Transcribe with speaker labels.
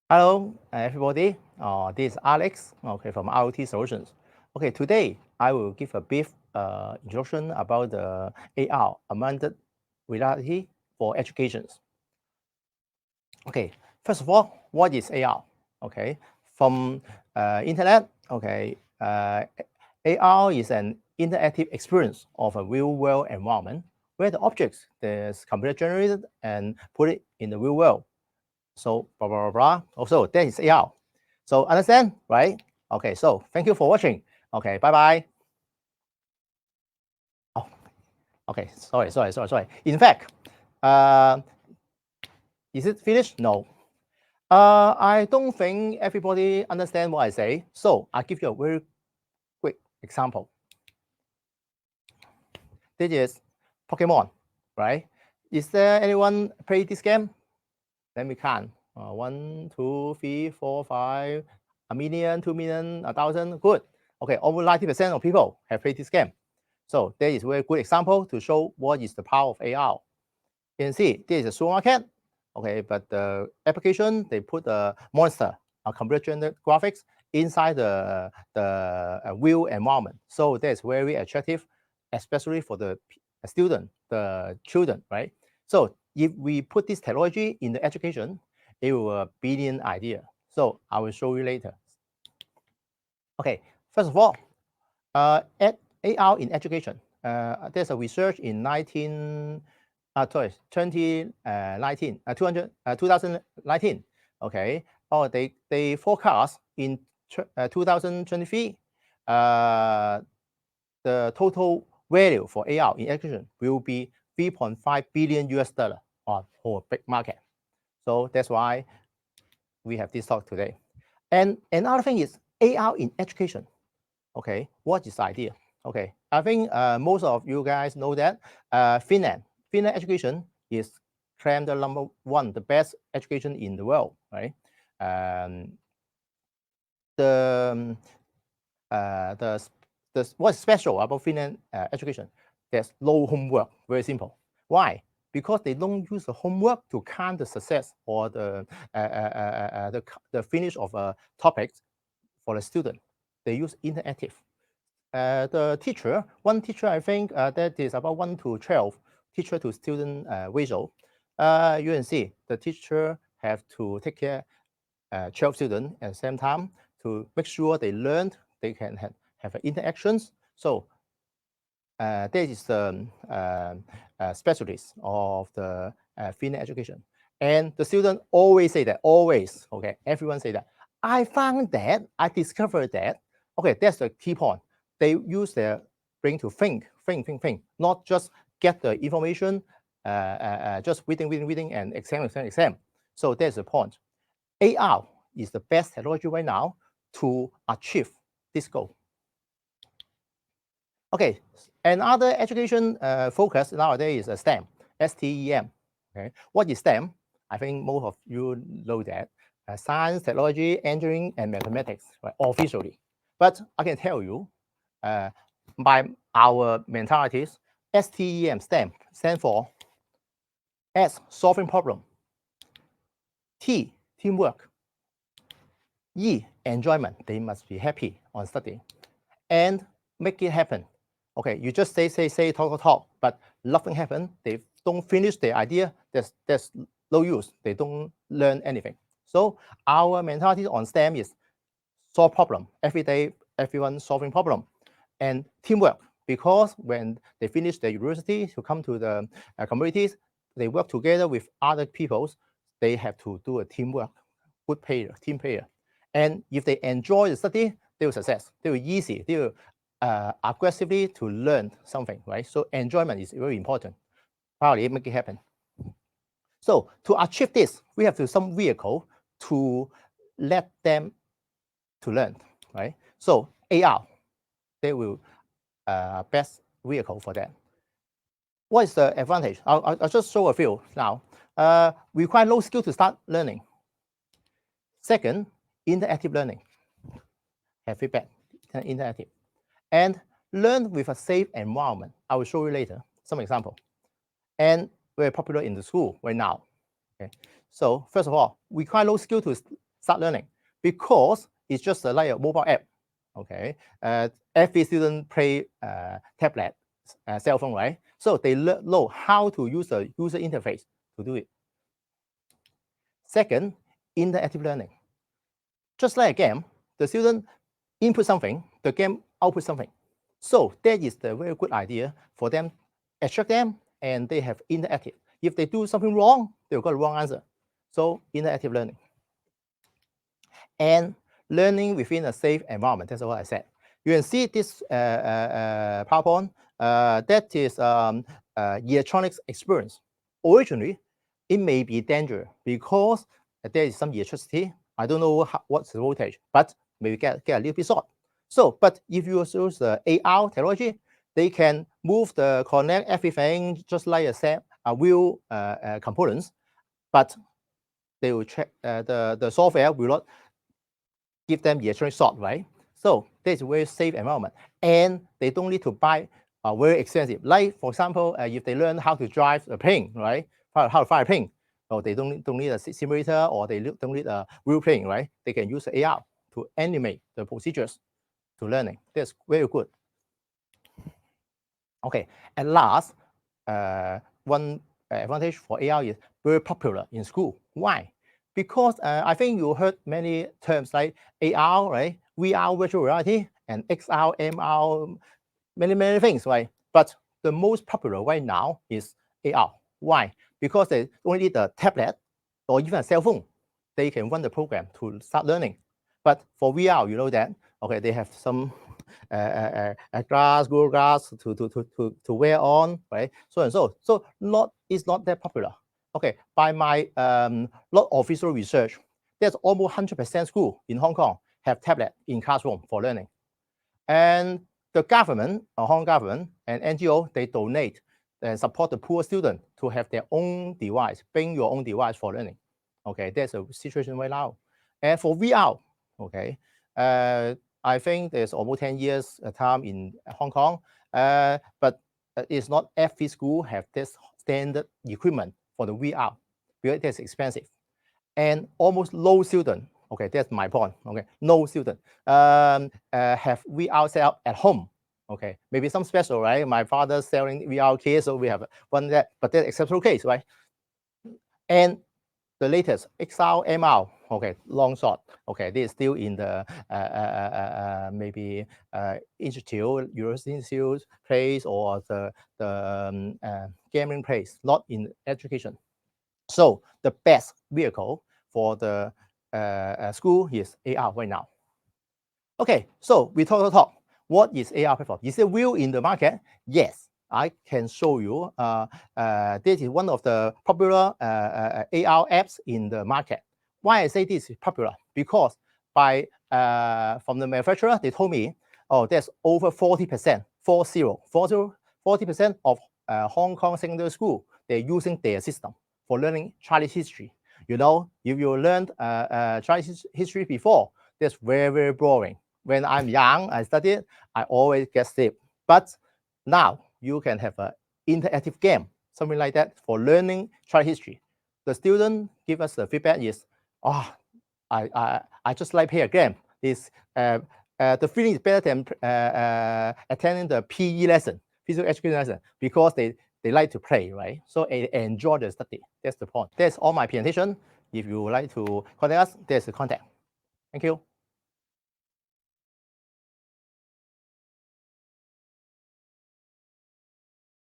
Speaker 1: Hello, everybody. This is Alex, from IoT Solutions. Okay, today I will give a brief introduction about the AR, augmented reality for education. Okay, first of all, what is AR? Okay, from internet. Okay, AR is an interactive experience of a real-world environment where the objects is computer generated and put it in the real world. So blah, blah, blah, blah. Also, that is AR. So understand, right? Okay, so thank you for watching. Okay, bye-bye. Oh, okay, sorry. In fact, uh, is it finished? No. I don't think everybody understand what I say. So I give you a very quick example. This is Pokemon, right? Is there anyone play this game? Let me count. 1, 2, 3, 4, 5, a million, 2 million, 1,000. Good. Okay, over 90% of people have played this game. So there is a very good example to show what is the power of AR. You can see this is a supermarket. Okay, but the application, they put a monster, a computer-generated graphics inside the real environment. So that's very attractive, especially for the student, the children, right? So if we put this technology in the education, it will be a brilliant idea. So I will show you later. Okay, first of all, AR in education. There's a research in 2019. Okay. Oh, they forecast in 2023, the total value for AR in education will be 3.5 billion US dollar for a big market. So that's why we have this talk today. And another thing is AR in education. Okay, what is the idea? Okay, I think most of you guys know that Finland education is claimed the #1, the best education in the world, right? The what's special about Finland education? There's no homework. Very simple. Why? Because they don't use the homework to count the success or the finish of a topic for the student. They use interactive. The teacher, one teacher, I think that is about 1 to 12 teacher to student ratio. You can see the teacher have to take care 12 students at the same time to make sure they learn, they can have interactions. So that is the specialist of the Finnish education. And the student always say that, always, okay, everyone say that. I found that, I discovered that. Okay, that's the key point. They use their brain to think, not just get the information, just reading, and exam. So that's the point. AR is the best technology right now to achieve this goal. Okay, another education focus nowadays is STEM, STEM. Okay, what is STEM? I think most of you know that science, technology, engineering, and mathematics, right, officially. But I can tell you, by our mentalities, STEM stand for S, solving problem, T, teamwork, E, enjoyment. They must be happy on studying, and make it happen. Okay, you just say, talk, but nothing happen. They don't finish the idea. There's no use. They don't learn anything. So our mentality on STEM is solve problem. Every day, everyone solving problem. And teamwork, because when they finish the university to come to the communities, they work together with other peoples. They have to do a teamwork, good player, team player. And if they enjoy the study, they will success. They will easy. They will aggressively to learn something, right? So enjoyment is very important. Probably make it happen. So to achieve this, we have to some vehicle to let them to learn, right? So AR, they will best vehicle for that. What is the advantage? I'll just show a few now. Require low skill to start learning. Second, interactive learning. Have feedback, interactive. And learn with a safe environment. I will show you later some example. And very popular in the school right now. Okay. So first of all, require low skill to start learning because it's just like a mobile app. Okay, every student play tablet, cell phone, right? So they know how to use the user interface to do it. Second, interactive learning. Just like a game, the student input something, the game output something. So that is the very good idea for them, attract them, and they have interactive. If they do something wrong, they'll got the wrong answer. So interactive learning. And learning within a safe environment, that's what I said. You can see this PowerPoint, that is electronics experience. Originally, it may be dangerous because there is some electricity. I don't know what's the voltage, but maybe get a little bit short. So, but if you use the AR technology, they can move connect everything just like a wheel components, but they will check the software will not give them electronic short, right? So that's a very safe environment, and they don't need to buy very expensive. Like for example, if they learn how to drive a plane, right? How to fly a plane, so they don't need a simulator or they don't need a real plane, right? They can use AR to animate the procedures to learning. That's very good. Okay, at last, one advantage for AR is very popular in school. Why? Because I think you heard many terms like AR, right? VR, virtual reality, and XR, MR, many things, right? But the most popular right now is AR. Why? Because they only need a tablet or even a cell phone. They can run the program to start learning. But for VR, you know that, okay, they have some Google Glass to wear on, right? So and so. So it's not that popular. Okay, by my not official research, there's almost 100% school in Hong Kong have tablet in classroom for learning. And the government, Hong Kong government and NGO, they donate and support the poor student to have their own device, bring your own device for learning. Okay, that's a situation right now. And for VR, okay, I think there's almost 10 years time in Hong Kong, but it's not every school have this standard equipment for the VR because it's expensive. And almost no student, okay, that's my point, okay, no student have VR set up at home. Okay, maybe some special, right? My father's selling VR case, so we have one that, but that's exceptional case, right? And the latest XR, MR, okay, long shot, okay, this is still in the maybe institute, university institute place or the gaming place, not in education. So the best vehicle for the school is AR right now. Okay, so we talk. What is AR platform? Is it real in the market? Yes, I can show you. This is one of the popular AR apps in the market. Why I say this is popular? Because by from the manufacturer, they told me, oh, there's over 40%, 40% of Hong Kong secondary school, they're using their system for learning Chinese history. You know, if you learned Chinese history before, that's very boring. When I'm young, I studied, I always get sleep. But now you can have an interactive game, something like that, for learning Chinese history. The student give us the feedback is, oh, I just like play a game. The feeling is better than attending the PE lesson, physical education lesson, because they like to play, right? So they enjoy the study. That's the point. That's all my presentation. If you would like to contact us, there's the contact. Thank you.